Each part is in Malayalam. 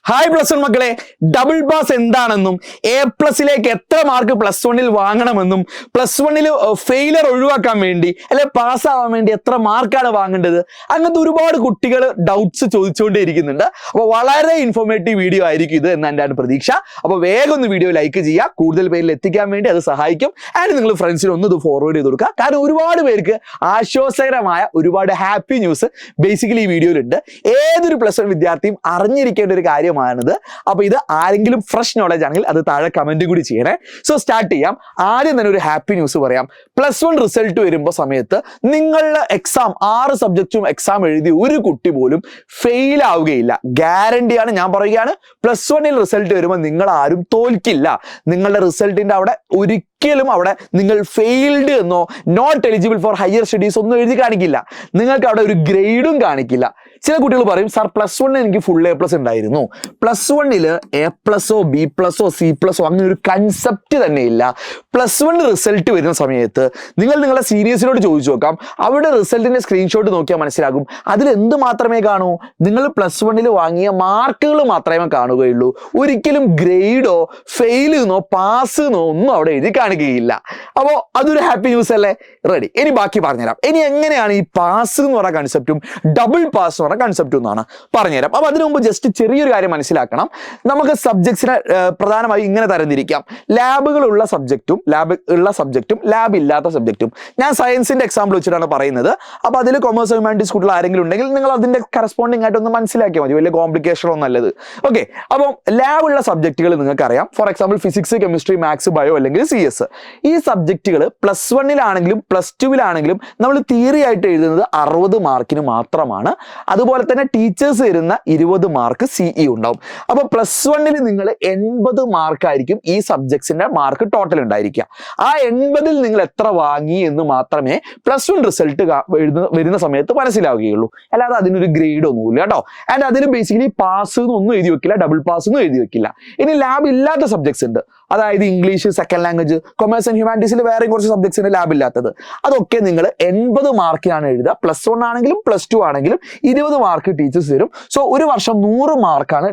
ഹായ് പ്ലസ് വൺ മക്കളെ, ഡബിൾ പാസ് എന്താണെന്നും എ പ്ലസിലേക്ക് എത്ര മാർക്ക് പ്ലസ് വണ്ണിൽ വാങ്ങണമെന്നും പ്ലസ് വണ്ണിൽ ഫെയിലർ ഒഴിവാക്കാൻ വേണ്ടി അല്ലെ പാസ്സാവാൻ വേണ്ടി എത്ര മാർക്കാണ് വാങ്ങേണ്ടത്, അങ്ങനത്തെ ഒരുപാട് കുട്ടികൾ ഡൗട്ട്സ് ചോദിച്ചുകൊണ്ടേ ഇരിക്കുന്നുണ്ട്. അപ്പോൾ വളരെ ഇൻഫോർമേറ്റീവ് വീഡിയോ ആയിരിക്കും ഇത് എന്ന് എൻ്റെ പ്രതീക്ഷ. അപ്പോൾ വേഗം ഒന്ന് വീഡിയോ ലൈക്ക് ചെയ്യുക, കൂടുതൽ പേരിൽ എത്തിക്കാൻ വേണ്ടി അത് സഹായിക്കും. ആൻഡ് നിങ്ങൾ ഫ്രണ്ട്സിന് ഒന്ന് ഇത് ഫോർവേഡ് ചെയ്ത് കൊടുക്കുക. കാരണം ഒരുപാട് പേർക്ക് ആശ്വാസകരമായ ഒരുപാട് ഹാപ്പി ന്യൂസ് ബേസിക്കലി ഈ വീഡിയോയിലുണ്ട്. ഏതൊരു പ്ലസ് വൺ വിദ്യാർത്ഥിയും അറിഞ്ഞിരിക്കേണ്ട ഒരു കാര്യമാണിത്. അപ്പൊ ഇത് ആരെങ്കിലും ഫ്രഷ് നോളജ് ആണെങ്കിൽ അത് താഴെ കമന്റ് കൂടി ചെയ്യണേ. സോ സ്റ്റാർട്ട് ചെയ്യാം. ആദ്യം തന്നെ ഒരു ഹാപ്പി ന്യൂസ് പറയാം. പ്ലസ് വൺ റിസൾട്ട് വരുമ്പോൾ സമയത്ത് നിങ്ങളുടെ എക്സാം 6 സബ്ജക്റ്റും എക്സാം എഴുതി ഒരു കുട്ടി പോലും ഫെയിൽ ആവുകയില്ല. ഗ്യാരണ്ടിയാണ്, ഞാൻ പറയുകയാണ്. പ്ലസ് വണ്ണിൽ റിസൾട്ട് വരുമ്പോൾ നിങ്ങൾ ആരും തോൽക്കില്ല. നിങ്ങളുടെ റിസൾട്ടിന്റെ അവിടെ ഒരിക്കലും അവിടെ നിങ്ങൾ ഫെയിൽഡ് എന്നോ not eligible for higher studies ഒന്നും എഴുതി കാണിക്കില്ല. നിങ്ങൾക്ക് അവിടെ ഒരു ഗ്രേഡും കാണിക്കില്ല. ചില കുട്ടികൾ പറയും, സാർ പ്ലസ് വണ്ണിൽ എനിക്ക് ഫുൾ എ പ്ലസ് ഉണ്ടായിരുന്നു. പ്ലസ് വണ്ണിൽ എ പ്ലസോ ബി പ്ലസോ സി പ്ലസോ അങ്ങനെ ഒരു കൺസെപ്റ്റ് തന്നെ ഇല്ല. പ്ലസ് വൺ റിസൾട്ട് വരുന്ന സമയത്ത് നിങ്ങൾ നിങ്ങളുടെ സീനിയേഴ്സിനോട് ചോദിച്ചു നോക്കാം. അവിടെ റിസൾട്ടിന്റെ സ്ക്രീൻഷോട്ട് നോക്കിയാൽ മനസ്സിലാകും അതിൽ എന്ത് മാത്രമേ കാണൂ, നിങ്ങൾ പ്ലസ് വണ്ണിൽ വാങ്ങിയ മാർക്കുകൾ മാത്രമേ കാണുകയുള്ളൂ. ഒരിക്കലും ഗ്രേഡോ ഫെയിൽ എന്നോ പാസ് എന്നോ ഒന്നും അവിടെ എഴുതി കാണിക്കുകയില്ല. അപ്പോൾ അതൊരു ഹാപ്പി ന്യൂസ് അല്ലേ? റെഡി. ഇനി ബാക്കി പറഞ്ഞുതരാം. ഇനി എങ്ങനെയാണ് ഈ പാസ് എന്ന് പറയുന്ന കൺസെപ്റ്റും ഡബിൾ പാസ് എന്ന് പറയുന്ന കൺസെപ്റ്റും എന്നാണ് പറഞ്ഞുതരാം. അപ്പൊ അതിനു മുമ്പ് ജസ്റ്റ് ചെറിയൊരു കാര്യം മനസ്സിലാക്കണം. നമുക്ക് സബ്ജക്ട്സിനെ പ്രധാനമായി ഇങ്ങനെ തരംതിരിക്കാം. ലാബ് ഉള്ള സബ്ജക്റ്റും ലാബ് ഇല്ലാത്ത സബ്ജക്റ്റും. ഞാൻ സയൻസിന്റെ എക്സാമ്പിൾ വെച്ചിട്ടാണ് പറയുന്നത്. അപ്പൊ അതിൽ കൊമേഴ്സ് ഹ്യൂമാനിറ്റീസ് കുട്ടികൾ ആരെങ്കിലും ഉണ്ടെങ്കിൽ നിങ്ങൾ അതിന്റെ കറസ്പോണ്ടിങ് ആയിട്ട് ഒന്ന് മനസ്സിലാക്കിയാൽ മതി. വലിയ കോംപ്ലിക്കേഷൻ ഒന്നും നല്ലത്. ഓക്കെ. അപ്പം ലാബ് ഉള്ള സബ്ജക്റ്റുകൾ നിങ്ങൾക്ക് അറിയാം. For example physics, chemistry, maths, bio അല്ലെങ്കിൽ CS. ഈ സബ്ജക്റ്റുകൾ പ്ലസ് വണ്ണിലാണെങ്കിലും പ്ലസ് ടുവിലാണെങ്കിലും നമ്മൾ തിയറി ആയിട്ട് എഴുതുന്നത് 60 മാർക്കിന് മാത്രമാണ്. അതുപോലെ തന്നെ ടീച്ചേഴ്സ് തരുന്ന 20 മാർക്ക് CE ഉണ്ടാവും. അപ്പൊ പ്ലസ് വണ്ണിൽ നിങ്ങൾ 80 മാർക്കായിരിക്കും ഈ സബ്ജക്ട്സിന്റെ മാർക്ക് ടോട്ടൽ ഉണ്ടായിരിക്കുക. ആ 80-ൽ നിങ്ങൾ എത്ര വാങ്ങി എന്ന് മാത്രമേ പ്ലസ് വൺ റിസൾട്ട് വരുന്ന സമയത്ത് മനസ്സിലാവുകയുള്ളൂ. അല്ലാതെ അതിനൊരു ഗ്രേഡ് ഒന്നുമില്ല കേട്ടോ. ആൻഡ് അതിന് ബേസിക്കലി പാസ് ഒന്നും എഴുതി വെക്കില്ല, ഡബിൾ പാസ് ഒന്നും എഴുതി വെക്കില്ല. ഇനി ലാബ് ഇല്ലാത്ത സബ്ജക്ട്സ് ഉണ്ട്. അതായത് English, second language, commerce and ഹ്യൂമാനിറ്റീസിൽ വേറെയും കുറച്ച് സബ്ജക്ട്സിന് ലാബ് ഇല്ലാത്തത്. അതൊക്കെ നിങ്ങൾ 80 മാർക്കിനാണ് എഴുതുക. പ്ലസ് വൺ ആണെങ്കിലും പ്ലസ് ടു ആണെങ്കിലും 20 മാർക്ക് ടീച്ചേഴ്സ് തരും. സോ ഒരു വർഷം 100 മാർക്കാണ്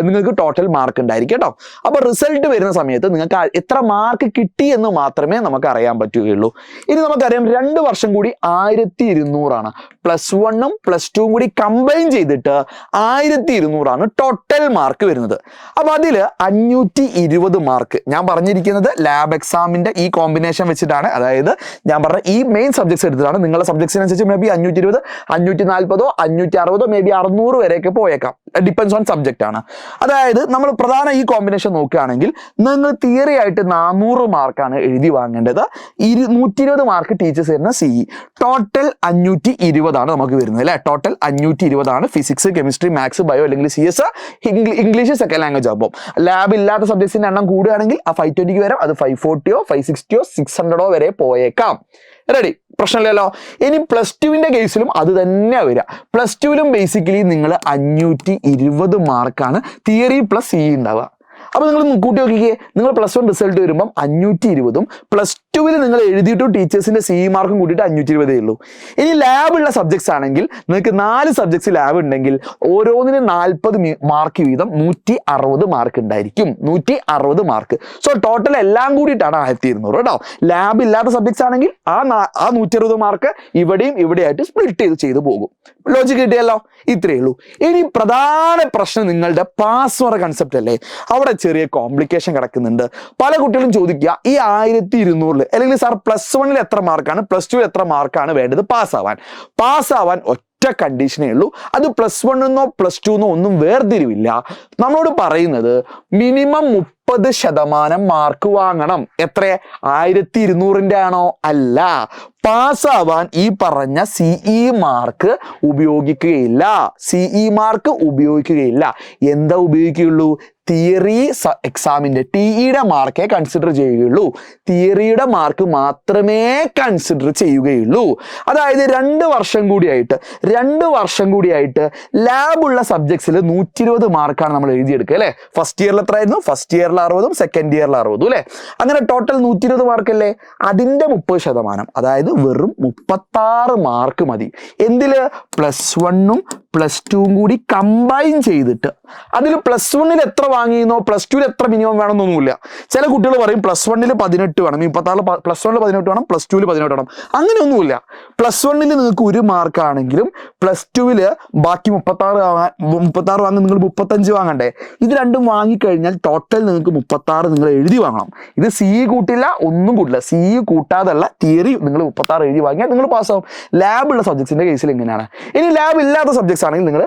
നിങ്ങൾക്ക് ടോട്ടൽ മാർക്ക് ഉണ്ടായിരിക്കും കേട്ടോ. അപ്പൊ റിസൾട്ട് വരുന്ന സമയത്ത് നിങ്ങൾക്ക് എത്ര മാർക്ക് കിട്ടി എന്ന് മാത്രമേ നമുക്ക് അറിയാൻ പറ്റുകയുള്ളൂ. ഇനി നമുക്കറിയാം 2 വർഷം കൂടി 1200 പ്ലസ് വണ്ണും പ്ലസ് ടുവും കൂടി കമ്പൈൻ ചെയ്തിട്ട് 1200 ടോട്ടൽ മാർക്ക് വരുന്നത്. അപ്പൊ അതിൽ 520 മാർക്ക് ഞാൻ പറഞ്ഞിരിക്കുന്നത് ലാബ് എക്സാമിന്റെ ഈ കോമ്പിനേഷൻ വെച്ചിട്ടാണ്. അതായത് ഞാൻ പറഞ്ഞ ഈ മെയിൻ സബ്ജക്ട്സ് എടുത്തിട്ടാണ്. നിങ്ങളുടെ സബ്ജക്ട്സിനനുസരിച്ച് മേ ബി 520, 540, 560, മേ ബി 600 വരെയൊക്കെ പോയേക്കാം. ഡിപ്പെൻസ് ഓൺ സബ്ജക്റ്റ് ആണ്. അതായത് നമ്മൾ പ്രധാന ഈ കോമ്പിനേഷൻ നോക്കുകയാണെങ്കിൽ നിങ്ങൾ തിയറി ആയിട്ട് 400 മാർക്കാണ് എഴുതി വാങ്ങേണ്ടത്. 120 മാർക്ക് ടീച്ചേഴ്സ് തരുന്ന CE. ടോട്ടൽ 520 നമുക്ക് വരുന്നത് അല്ലെ. Total 520 physics, chemistry, maths, bio അല്ലെങ്കിൽ CS, ഇംഗ്ലീഷ് സെക്കൻഡ് ലാംഗ്വേജ് ആകുമ്പോൾ. ലാബ് ഇല്ലാത്ത സബ്ജക്ട്സിന്റെ എണ്ണം കൂടുകയാണെങ്കിൽ ആ 520 വരെ അത് 540, 560, 600 വരെ പോയേക്കാം. റെഡി, പ്രശ്നമില്ലല്ലോ. ഇനി പ്ലസ് ടുവിന്റെ കേസിലും അത് തന്നെ വരിക. പ്ലസ് ടുവിലും ബേസിക്കലി നിങ്ങൾ 520 മാർക്കാണ് തിയറി പ്ലസ് CE ഉണ്ടാവുക. അപ്പൊ നിങ്ങൾ കൂട്ടി നോക്കിക്കേ, നിങ്ങൾ പ്ലസ് വൺ റിസൾട്ട് വരുമ്പം 520 പ്ലസ് ടുവിൽ നിങ്ങൾ എഴുതിയിട്ടും ടീച്ചേഴ്സിന്റെ CE മാർക്കും കൂട്ടിയിട്ട് 520 ഉള്ളൂ. ഇനി ലാബ് ഉള്ള സബ്ജക്ട്സ് ആണെങ്കിൽ നിങ്ങൾക്ക് 4 സബ്ജക്ട്സ് ലാബ് ഉണ്ടെങ്കിൽ ഓരോന്നിനും 40 മാർക്ക് വീതം 160 മാർക്ക് ഉണ്ടായിരിക്കും. 160 മാർക്ക്. സോ ടോട്ടൽ എല്ലാം കൂടിയിട്ടാണ് 1200 കേട്ടോ. ലാബ് ഇല്ലാത്ത സബ്ജക്ട്സ് ആണെങ്കിൽ ആ 160 മാർക്ക് ഇവിടെയും ഇവിടെയായിട്ട് സ്പ്ലിറ്റ് ചെയ്ത് പോകും. ലോജിക്ക് കിട്ടിയല്ലോ. ഇത്രയേ ഉള്ളൂ. ഇനി പ്രധാന പ്രശ്നം നിങ്ങളുടെ പാസ് വര കൺസെപ്റ്റ് അല്ലേ. അവിടെ ചെറിയ കോംപ്ലിക്കേഷൻ കിടക്കുന്നുണ്ട്. പല കുട്ടികളും ചോദിക്കുക, ഈ 1200 അല്ലെങ്കിൽ സാർ പ്ലസ് വണ്ണിൽ എത്ര മാർക്കാണ്, പ്ലസ് ടുവിൽ എത്ര മാർക്കാണ് വേണ്ടത് പാസ്സാവാൻ ഒറ്റ കണ്ടീഷനേ ഉള്ളൂ. അത് പ്ലസ് വണ്ണെന്നോ പ്ലസ് ടുന്നോ ഒന്നും വേർതിരിവില്ല. നമ്മളോട് പറയുന്നത് മിനിമം 30% മാർക്ക് വാങ്ങണം. എത്ര? 1200 ആണോ? അല്ല. പാസ്സാവാൻ ഈ പറഞ്ഞ CE മാർക്ക് ഉപയോഗിക്കുകയില്ല. എന്താ ഉപയോഗിക്കുകയുള്ളൂ? തിയറി എക്സാമിന്റെ TEയുടെ മാർക്കേ കൺസിഡർ ചെയ്യുകയുള്ളൂ. തിയറിയുടെ മാർക്ക് മാത്രമേ കൺസിഡർ ചെയ്യുകയുള്ളൂ. അതായത് 2 വർഷം കൂടിയായിട്ട് ലാബുള്ള സബ്ജക്ട്സിൽ 120 മാർക്കാണ് നമ്മൾ എഴുതിയെടുക്കുക അല്ലെ. ഫസ്റ്റ് ഇയറിൽ എത്രയായിരുന്നു? ഫസ്റ്റ് ഇയറിൽ 60, സെക്കൻഡ് ഇയറിൽ 60 അല്ലെ. അങ്ങനെ ടോട്ടൽ 120 മാർക്കല്ലേ. അതിന്റെ 30%, അതായത് വെറും 36 മാർക്ക് മതി. എന്തില്? പ്ലസ് വണ്ണും പ്ലസ് ടുവും കൂടി കമ്പൈൻ ചെയ്തിട്ട് അതിൽ പ്ലസ് വണ്ണിൽ എത്ര വാങ്ങിയെന്നോ പ്ലസ് ടുവിൽ എത്ര മിനിമം വേണമെന്നൊന്നുമില്ല. ചില കുട്ടികൾ പറയും പ്ലസ് വണ്ണിൽ 18 വേണം, 36 പ്ലസ് വണ്ണിൽ 18 വേണം, പ്ലസ് ടുവിൽ 18 വേണം. അങ്ങനെയൊന്നുമില്ല. പ്ലസ് വണ്ണിൽ നിങ്ങൾക്ക് 1 മാർക്കാണെങ്കിലും പ്ലസ് ടുവിൽ ബാക്കി 36 വാങ്ങി നിങ്ങൾ 35 വാങ്ങണ്ടേ? ഇത് രണ്ടും വാങ്ങിക്കഴിഞ്ഞാൽ ടോട്ടൽ നിങ്ങൾക്ക് 36 നിങ്ങൾ എഴുതി വാങ്ങണം. ഇത് സി കൂട്ടില്ല, ഒന്നും കൂട്ടില്ല. സി കൂട്ടാതല്ല, തിയറി നിങ്ങൾ 36 എഴുതി വാങ്ങിയാൽ നിങ്ങൾ പാസ്സാവും. ലാബുള്ള സബ്ജക്ട്സിന്റെ കേസിൽ എങ്ങനെയാണ്? ഇനി ലാബ് ഇല്ലാത്ത സബ്ജക്ട്സ് ആണെങ്കിൽ നിങ്ങൾ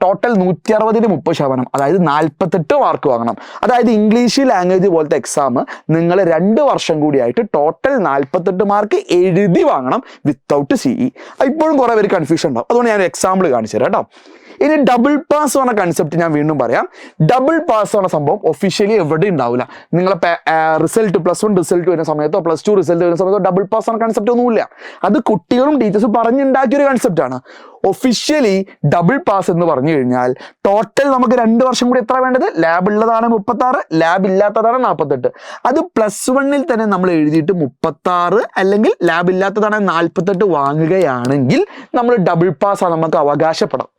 ടോട്ടൽ 160-ൽ 30%, അതായത് 48 മാർക്ക് വാങ്ങണം. അതായത് ഇംഗ്ലീഷ് ലാംഗ്വേജ് പോലത്തെ എക്സാം നിങ്ങൾ 2 വർഷം കൂടിയായിട്ട് ടോട്ടൽ 48 മാർക്ക് എഴുതി വാങ്ങണം വിത്തൗട്ട് സിഇ. ഇപ്പോഴും കുറെ പേര് കൺഫ്യൂഷൻ ഉണ്ടാവും. അതുകൊണ്ട് ഞാൻ എക്സാമ്പിൾ കാണിച്ചു തരാം കേട്ടോ. ഇനി ഡബിൾ പാസ് എന്ന കൺസെപ്റ്റ് ഞാൻ വീണ്ടും പറയാം. ഡബിൾ പാസ് എന്ന സംഭവം ഒഫീഷ്യലി എവിടെ ഉണ്ടാവില്ല. നിങ്ങളെ റിസൾട്ട് പ്ലസ് 1 റിസൾട്ട് വരുന്ന സമയത്തോ പ്ലസ് 2 റിസൾട്ട് വരുന്ന സമയത്തോ ഡബിൾ പാസ് എന്ന കൺസെപ്റ്റ് ഒന്നുമില്ല. അത് കുട്ടികളും ടീച്ചേഴ്സും പറഞ്ഞുണ്ടാക്കിയ ഒരു കൺസെപ്റ്റാണ്. ഒഫീഷ്യലി ഡബിൾ പാസ് എന്ന് പറഞ്ഞു കഴിഞ്ഞാൽ ടോട്ടൽ നമുക്ക് 2 വർഷം കൂടി എത്ര വേണ്ടത്? ലാബ് ഉള്ളതാണ് 36, ലാബ് ഇല്ലാത്തതാണ് 48. അത് പ്ലസ് 1-ൽ തന്നെ നമ്മൾ എഴുതിയിട്ട് 36 അല്ലെങ്കിൽ ലാബ് ഇല്ലാത്തതാണ് 48 വാങ്ങുകയാണെങ്കിൽ നമ്മൾ ഡബിൾ പാസ് നമുക്ക് അവകാശപ്പെടാം.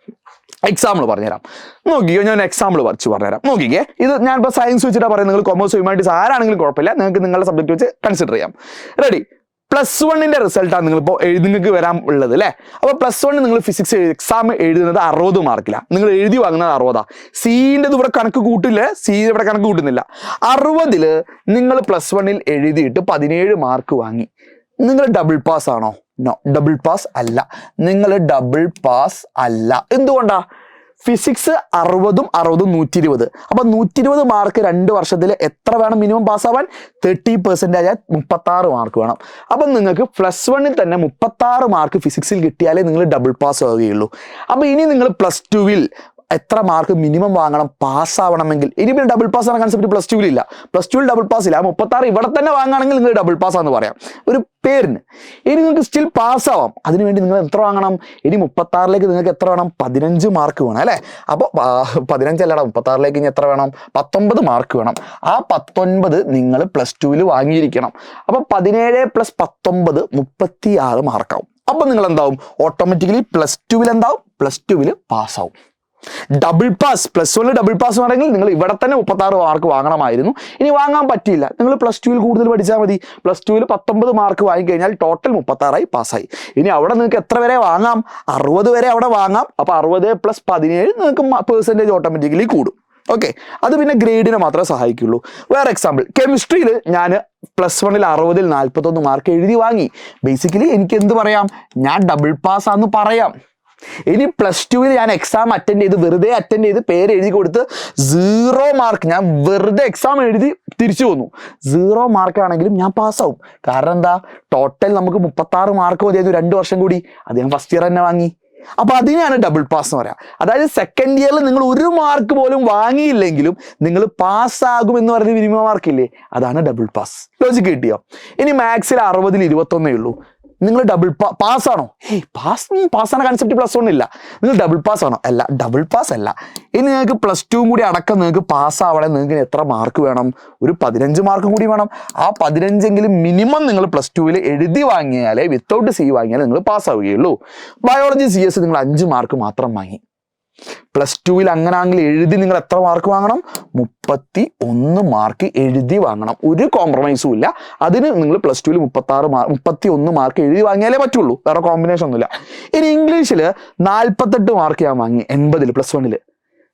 എക്സാമ്പിൾ പറഞ്ഞുതരാം. നോക്കിക്കോ, ഞാൻ എക്സാമ്പിൾ വച്ച് പറഞ്ഞുതരാം. നോക്കിക്കേ, ഇത് ഞാനിപ്പോൾ സയൻസ് വെച്ചിട്ടാണ് പറയുന്നത്. നിങ്ങൾ കൊമേഴ്സ് ഹ്യൂമാനിറ്റീസ് ആരാണെങ്കിലും കുഴപ്പമില്ല, നിങ്ങൾക്ക് നിങ്ങളുടെ സബ്ജക്ട് വെച്ച് കൺസിഡർ ചെയ്യാം. റെഡി? പ്ലസ് 1-ന്റെ റിസൾട്ടാണ് നിങ്ങളിപ്പോൾ നിങ്ങൾക്ക് വരാൻ ഉള്ളത് അല്ലേ? അപ്പോൾ പ്ലസ് 1 നിങ്ങൾ ഫിസിക്സ് എക്സാം എഴുതുന്നത് 60 മാർക്കിലാണ്. നിങ്ങൾ എഴുതി വാങ്ങുന്നത് 60. സിന്റെ ഇവിടെ കണക്ക് കൂട്ടില്ല, സി ഇവിടെ കണക്ക് കൂട്ടുന്നില്ല. 60-ൽ നിങ്ങൾ പ്ലസ് 1-ൽ എഴുതിയിട്ട് 17 മാർക്ക് വാങ്ങി. നിങ്ങൾ ഡബിൾ പാസ് ആണോ? നോ, ഡബിൾ പാസ് അല്ല. നിങ്ങൾ ഡബിൾ പാസ് അല്ല. എന്തുകൊണ്ടാ? ഫിസിക്സ് 60-ഉം 60-ഉം 120. അപ്പൊ 120 മാർക്ക് 2 വർഷത്തിൽ എത്ര വേണം മിനിമം പാസ്സാവാൻ? 30% ആയാൽ 36 മാർക്ക് വേണം. അപ്പൊ നിങ്ങൾക്ക് പ്ലസ് 1-ൽ തന്നെ 36 മാർക്ക് ഫിസിക്സിൽ കിട്ടിയാലേ നിങ്ങൾ ഡബിൾ പാസ് ആവുകയുള്ളൂ. അപ്പൊ ഇനി നിങ്ങൾ പ്ലസ് 2-ൽ എത്ര മാർക്ക് മിനിമം വാങ്ങണം പാസ്സാവണമെങ്കിൽ? ഇനി പിന്നെ ഡബിൾ പാസ് എന്ന കൺസെപ്റ്റ് പ്ലസ് 2-ൽ ഇല്ല. പ്ലസ് 2-ൽ ഡബിൾ പാസ് ഇല്ല. 36 ഇവിടെ തന്നെ വാങ്ങുകയാണെങ്കിൽ നിങ്ങൾ ഡബിൾ പാസ് ആണെന്ന് പറയാം, ഒരു പേരിന്. ഇനി നിങ്ങൾക്ക് സ്റ്റിൽ പാസ്സാവാം. അതിനുവേണ്ടി നിങ്ങൾ എത്ര വാങ്ങണം? ഇനി 36-ലേക്ക് നിങ്ങൾക്ക് എത്ര വേണം? 15 മാർക്ക് വേണം അല്ലേ? അപ്പോൾ 15 അല്ലടാ, 36-ലേക്ക് ഇനി എത്ര വേണം? 19 മാർക്ക് വേണം. ആ 19 നിങ്ങൾ പ്ലസ് 2-ൽ വാങ്ങിയിരിക്കണം. അപ്പോൾ 17 + 19 36 മാർക്കാവും. അപ്പം നിങ്ങൾ എന്താവും? ഓട്ടോമാറ്റിക്കലി പ്ലസ് 2-ൽ എന്താവും? പ്ലസ് 2-ൽ പാസ്സാവും. ഡബിൾ പാസ്, പ്ലസ് 1-ൽ ഡബിൾ പാസ് വേണമെങ്കിൽ നിങ്ങൾ ഇവിടെ തന്നെ 36 മാർക്ക് വാങ്ങണമായിരുന്നു. ഇനി വാങ്ങാൻ പറ്റിയില്ല, നിങ്ങൾ പ്ലസ് 2-ൽ കൂടുതൽ പഠിച്ചാൽ മതി. പ്ലസ് 2-ൽ 19 മാർക്ക് വാങ്ങിക്കഴിഞ്ഞാൽ ടോട്ടൽ 36 പാസ്സായി. ഇനി അവിടെ നിങ്ങൾക്ക് എത്ര വരെ വാങ്ങാം? 60 വരെ അവിടെ വാങ്ങാം. അപ്പോൾ 60 + 17 നിങ്ങൾക്ക് പെർസെൻറ്റേജ് ഓട്ടോമാറ്റിക്കലി കൂടും. ഓക്കെ, അത് പിന്നെ ഗ്രേഡിനെ മാത്രമേ സഹായിക്കുള്ളൂ. വേറെ എക്സാമ്പിൾ, കെമിസ്ട്രിയിൽ ഞാൻ പ്ലസ് 1-ൽ 60-ൽ 41 മാർക്ക് എഴുതി വാങ്ങി. ബേസിക്കലി എനിക്ക് എന്ത് പറയാം? ഞാൻ ഡബിൾ പാസ് ആണെന്ന് പറയാം. ഇനി പ്ലസ് 2-ൽ ഞാൻ എക്സാം വെറുതെ അറ്റൻഡ് ചെയ്ത് പേര് എഴുതി കൊടുത്ത് 0 മാർക്ക്, ഞാൻ വെറുതെ എക്സാം എഴുതി തിരിച്ചു പോന്നു. 0 മാർക്കാണെങ്കിലും ഞാൻ പാസ്സാവും. കാരണം എന്താ? ടോട്ടൽ നമുക്ക് 36 മാർക്ക് മതിയായിരുന്നു 2 വർഷം കൂടി. അത് ഞാൻ ഫസ്റ്റ് ഇയർ തന്നെ വാങ്ങി. അപ്പൊ അതിനെയാണ് ഡബിൾ പാസ് എന്ന് പറയാം. അതായത് സെക്കൻഡ് ഇയറിൽ നിങ്ങൾ 1 മാർക്ക് പോലും വാങ്ങിയില്ലെങ്കിലും നിങ്ങൾ പാസ്സാകും എന്ന് പറഞ്ഞ മിനിമം മാർക്കില്ലേ, അതാണ് ഡബിൾ പാസ്. ലോജിക്ക് കിട്ടിയോ? ഇനി മാത്സിൽ 60-ൽ 21 ഉള്ളൂ. നിങ്ങൾ ഡബിൾ പാസ്സാണോ? പാസ്സാണ് കൺസെപ്റ്റ് പ്ലസ് 1 ഇല്ല. നിങ്ങൾ ഡബിൾ പാസ് ആണോ? അല്ല, ഡബിൾ പാസ് അല്ല. ഇനി നിങ്ങൾക്ക് പ്ലസ് 2 കൂടി അടക്കം നിങ്ങൾക്ക് പാസ്സാവണേ നിങ്ങൾക്ക് എത്ര മാർക്ക് വേണം? ഒരു 15 മാർക്കും കൂടി വേണം. ആ 15 മിനിമം നിങ്ങൾ പ്ലസ് 2-ൽ എഴുതി വാങ്ങിയാലേ, വിത്തൗട്ട് സി വാങ്ങിയാലേ നിങ്ങൾ പാസ്സാവുകയുള്ളൂ. ബയോളജി CS നിങ്ങൾ 5 മാർക്ക് മാത്രം വാങ്ങി. പ്ലസ് 2-ൽ അങ്ങനാണെങ്കിൽ എഴുതി നിങ്ങൾ എത്ര മാർക്ക് വാങ്ങണം? 31 മാർക്ക് എഴുതി വാങ്ങണം. ഒരു കോംപ്രമൈസും ഇല്ല. അതിന് നിങ്ങൾ പ്ലസ് 2-ൽ 31 മാർക്ക് എഴുതി വാങ്ങിയാലേ പറ്റുള്ളൂ, വേറെ കോമ്പിനേഷൻ ഒന്നുമില്ല. ഇനി ഇംഗ്ലീഷിൽ 48 മാർക്ക് ഞാൻ വാങ്ങി 80-ൽ പ്ലസ് 1-ൽ.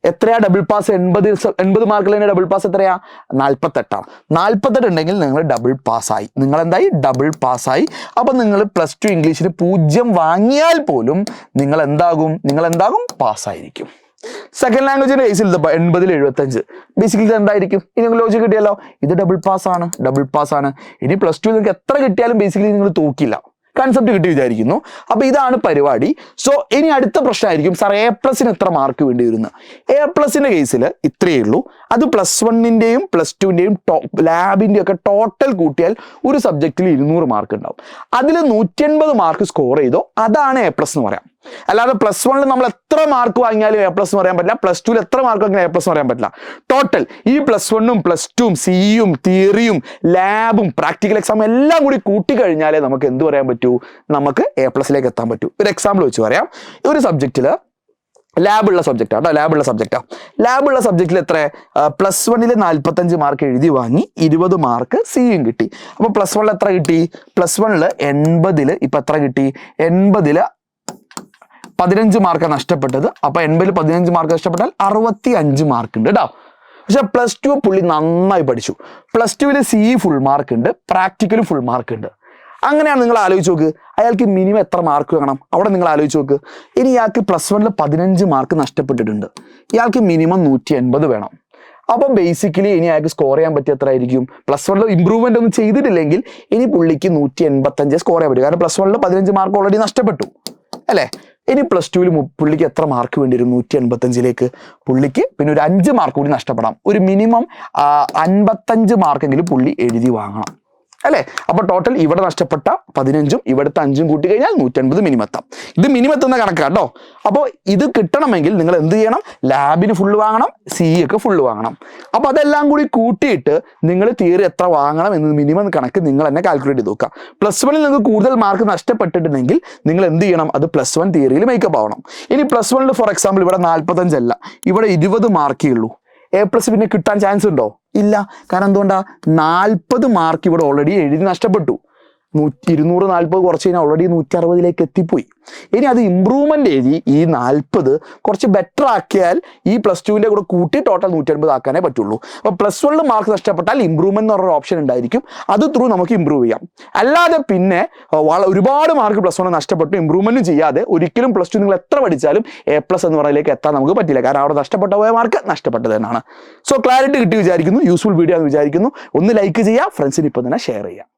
എത്രയാ ഡബിൾ പാസ്? 80 മാർക്കിൽ തന്നെ ഡബിൾ പാസ് എത്രയാ? 48 ആണ്. 48 ഉണ്ടെങ്കിൽ നിങ്ങൾ ഡബിൾ പാസ്സായി. നിങ്ങൾ എന്തായി? ഡബിൾ പാസ്സായി. അപ്പം നിങ്ങൾ പ്ലസ് 2 ഇംഗ്ലീഷിന് 0 വാങ്ങിയാൽ പോലും നിങ്ങൾ എന്താകും? പാസ്സായിരിക്കും. സെക്കൻഡ് ലാംഗ്വേജിന്റെ കേസിൽ 80-ൽ 75. ബേസിക്കലി ഇത് എന്തായിരിക്കും? ഇനി നിങ്ങൾ ലോജിക്ക് കിട്ടിയല്ലോ, ഇത് ഡബിൾ പാസ് ആണ്. ഇനി പ്ലസ് 2 നിങ്ങൾക്ക് എത്ര കിട്ടിയാലും ബേസിക്കലി നിങ്ങൾ തോക്കില്ല. കൺസെപ്റ്റ് കിട്ടി വിചാരിക്കുന്നു. അപ്പൊ ഇതാണ് പരിപാടി. സോ ഇനി അടുത്ത പ്രശ്നമായിരിക്കും, സാർ A+ എത്ര മാർക്ക് വേണ്ടി വരുന്നത്? A+ന്റെ കേസിൽ ഇത്രയേ ഉള്ളൂ. അത് പ്ലസ് 1-ന്റെയും പ്ലസ് 2-ന്റെയും ലാബിന്റെയും ഒക്കെ ടോട്ടൽ കൂട്ടിയാൽ ഒരു സബ്ജക്റ്റിൽ 200 മാർക്ക് ഉണ്ടാവും. അതിൽ 180 മാർക്ക് സ്കോർ ചെയ്തോ, അതാണ് A+ എന്ന് പറയാം. അല്ലാതെ പ്ലസ് 1-ൽ നമ്മൾ എത്ര മാർക്ക് വാങ്ങിയാലും A+ എന്ന് പറയാൻ പറ്റില്ല. പ്ലസ് 2-ൽ എത്ര മാർക്ക് വാങ്ങിയാലും A+ എന്ന് പറയാൻ പറ്റില്ല. ടോട്ടൽ ഈ പ്ലസ് 1-ഉം പ്ലസ് 2-ഉം സിയും തിയറിയും ലാബും പ്രാക്ടിക്കൽ എക്സാം എല്ലാം കൂടി കൂട്ടിക്കഴിഞ്ഞാലേ നമുക്ക് എന്ത് പറയാൻ പറ്റൂ? നമുക്ക് A+ലേക്ക് എത്താൻ പറ്റൂ. ഒരു എക്സാമ്പിൾ വെച്ച് പറയാം. ഒരു സബ്ജക്റ്റിൽ ലാബുള്ള സബ്ജക്റ്റാണ് കേട്ടോ, ലാബുള്ള സബ്ജക്റ്റിൽ എത്ര +1 45 മാർക്ക് എഴുതി വാങ്ങി 20 മാർക്ക് സിയും കിട്ടി. അപ്പോൾ +1 എത്ര കിട്ടി? +1 80 ഇപ്പൊ എത്ര കിട്ടി? 80 15 മാർക്ക് നഷ്ടപ്പെട്ടത്. അപ്പൊ 80 15 മാർക്ക് നഷ്ടപ്പെട്ടാൽ 65 മാർക്ക് ഉണ്ട് കേട്ടോ. പക്ഷെ +2 പുള്ളി നന്നായി പഠിച്ചു. +2 സി ഫുൾ മാർക്ക് ഉണ്ട്, പ്രാക്ടിക്കലും ഫുൾ മാർക്ക് ഉണ്ട്. അങ്ങനെയാണ് നിങ്ങൾ ആലോചിച്ച് നോക്ക്, അയാൾക്ക് മിനിമം എത്ര മാർക്ക് വേണം? അവിടെ നിങ്ങൾ ആലോചിച്ച് നോക്ക്. ഇനി ഇയാൾക്ക് +1 15 മാർക്ക് നഷ്ടപ്പെട്ടിട്ടുണ്ട്, ഇയാൾക്ക് മിനിമം 180 വേണം. അപ്പം ബേസിക്കലി ഇനി അയാൾക്ക് സ്കോർ ചെയ്യാൻ പറ്റിയ എത്ര ആയിരിക്കും? +1 ഇമ്പ്രൂവ്മെന്റ് ഒന്നും ചെയ്തിട്ടില്ലെങ്കിൽ ഇനി പുള്ളിക്ക് 185 സ്കോർ ചെയ്യാൻ പറ്റും. കാരണം +1 15 മാർക്ക് ഓൾറെഡി നഷ്ടപ്പെട്ടു അല്ലേ? ഇനി +2 പുള്ളിക്ക് എത്ര മാർക്ക് വേണ്ടി വരും? 185 പുള്ളിക്ക് പിന്നെ ഒരു 5 മാർക്ക് കൂടി നഷ്ടപ്പെടാം. ഒരു മിനിമം 55 മാർക്കെങ്കിലും പുള്ളി എഴുതി വാങ്ങണം അല്ലേ? അപ്പൊ ടോട്ടൽ ഇവിടെ നഷ്ടപ്പെട്ട 15ഉം ഇവിടുത്തെ 5ഉം കൂട്ടി കഴിഞ്ഞാൽ 180 മിനിമം എത്താം. ഇത് മിനിമം എത്തുന്ന കണക്കാട്ടോ. അപ്പോൾ ഇത് കിട്ടണമെങ്കിൽ നിങ്ങൾ എന്ത് ചെയ്യണം? ലാബിന് ഫുള്ള് വാങ്ങണം, സി ഒക്കെ ഫുള്ള് വാങ്ങണം. അപ്പൊ അതെല്ലാം കൂടി കൂട്ടിയിട്ട് നിങ്ങൾ തിയറി എത്ര വാങ്ങണം എന്ന് മിനിമം കണക്ക് നിങ്ങൾ തന്നെ കാൽക്കുലേറ്റ് ചെയ്ത് നോക്കുക. +1 നിങ്ങൾക്ക് കൂടുതൽ മാർക്ക് നഷ്ടപ്പെട്ടിട്ടുണ്ടെങ്കിൽ നിങ്ങൾ എന്ത് ചെയ്യണം? അത് +1 തിയറിയിൽ മേക്കപ്പ് ആവണം. ഇനി +1 ഫോർ എക്സാമ്പിൾ ഇവിടെ 45 അല്ല, ഇവിടെ 20 മാർക്കേ ഉള്ളൂ. A+ പിന്നെ കിട്ടാൻ ചാൻസ് ഉണ്ടോ? ഇല്ല. കാരണം എന്തുകൊണ്ടാ? 40 മാർക്ക് ഇവിടെ ഓൾറെഡി എഴുതി നഷ്ടപ്പെട്ടു. 240 കുറച്ച് കഴിഞ്ഞാൽ ഓൾറെഡി 160 എത്തിപ്പോയി. ഇനി അത് ഇമ്പ്രൂവ്മെന്റ് എഴുതി ഈ 40 കുറച്ച് ബെറ്റർ ആക്കിയാൽ ഈ +2 കൂടെ കൂട്ടി ടോട്ടൽ 180 ആക്കാനേ പറ്റുള്ളൂ. അപ്പോൾ +1 മാർക്ക് നഷ്ടപ്പെട്ടാൽ ഇമ്പ്രൂവ്മെന്റ് എന്ന് പറഞ്ഞൊരു ഓപ്ഷൻ ഉണ്ടായിരിക്കും, അത് ത്രൂ നമുക്ക് ഇമ്പ്രൂവ് ചെയ്യാം. അല്ലാതെ പിന്നെ ഒരുപാട് മാർക്ക് +1 നഷ്ടപ്പെട്ടു ഇമ്പ്രൂവ്മെന്റ് ചെയ്യാതെ ഒരിക്കലും +2 നിങ്ങൾ എത്ര പഠിച്ചാലും A+ എന്ന് പറയുന്നതിലേക്ക് എത്താൻ നമുക്ക് പറ്റില്ല. കാരണം അവിടെ നഷ്ടപ്പെട്ട പോയ മാർക്ക് നഷ്ടപ്പെട്ടത് തന്നെയാണ്. സോ ക്ലാരിറ്റി കിട്ടി വിചാരിക്കുന്നു, യൂസ്ഫുൾ വീഡിയോ എന്ന് വിചാരിക്കുന്നു. ഒന്ന് ലൈക്ക് ചെയ്യുക, ഫ്രണ്ട്സിന് ഇപ്പം തന്നെ ഷെയർ ചെയ്യുക.